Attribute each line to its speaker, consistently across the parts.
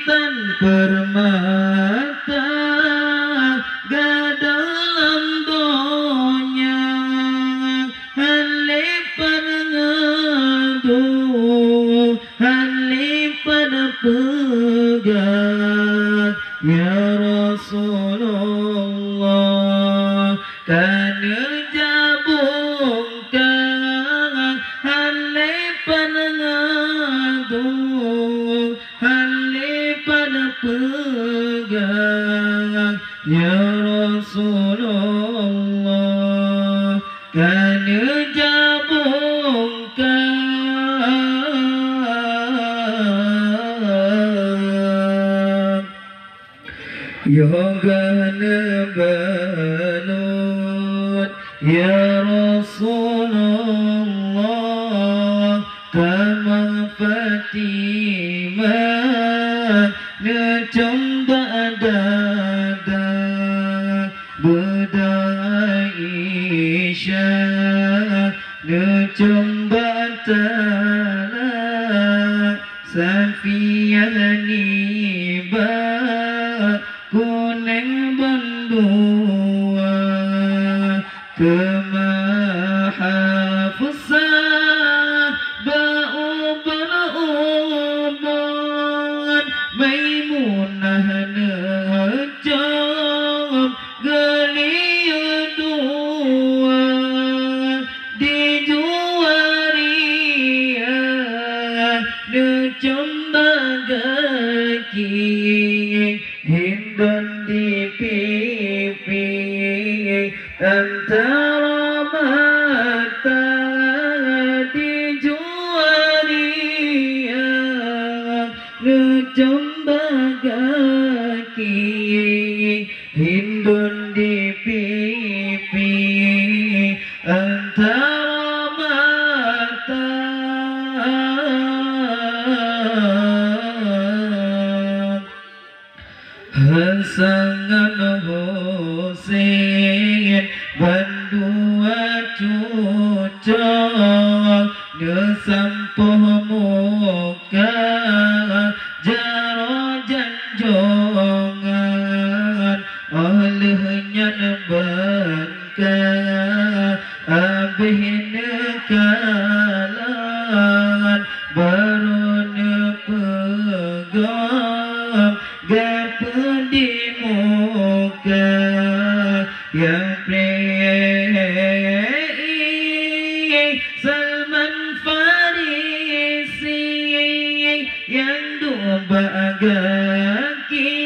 Speaker 1: intan permata dalam donya halipan ngadu halipan pegang ya Rasulullah kana jabungkan halipan ngadu halipan pegang ya Rasulullah kana jabungkan Yogana balut ya Rasulullah kama Fatimah ngecomba dada beda Aisyah ngecomba talak Safiyah niba kuning bendua kema hafsah ba'u berubad Maimunah nejam gelia dua dijuaria nejam bagaki Hindun di pipi antara mata dijuaria ngejam bagaki Hindun di pipi antara mata Hasan Hussein bandua cucok nesampuh muka jaro janjongan olehnya nebanka abih nekalan baru nepegang gapa di muka yang plei Salman Farisi yang domba gaki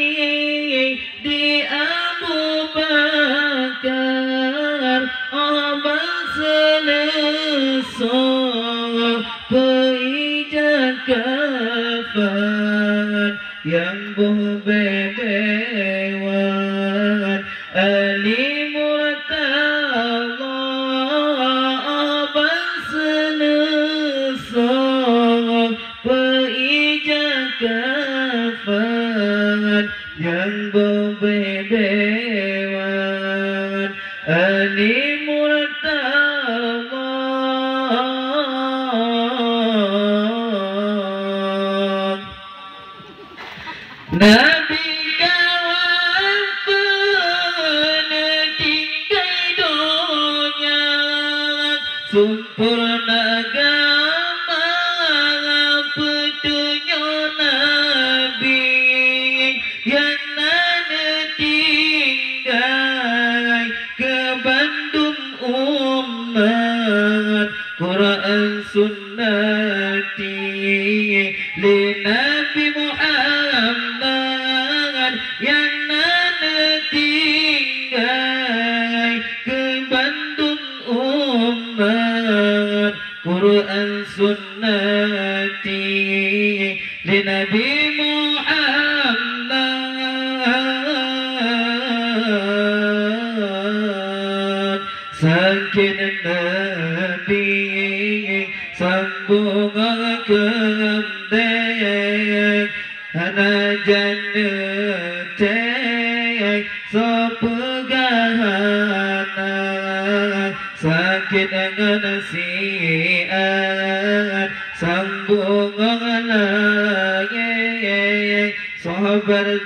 Speaker 1: di Abu Bakar abang selesa peijak kafan yang bebewan Ali Murtala abang selesa peijak kafan yang bebewan Ali Murtala Nabi kawan pentingkai donya sempurna agama petunjuk Nabi yang nana tinggai ke Bandung umat Quran sunnati li Nabi Muhammad yang nana tinggai ke Bandung umat Quran sunnati li Nabi Muhammad saking Nabi sambung kemdek ana jannate sopegahana sakit dengan siat sambung lagi sahabat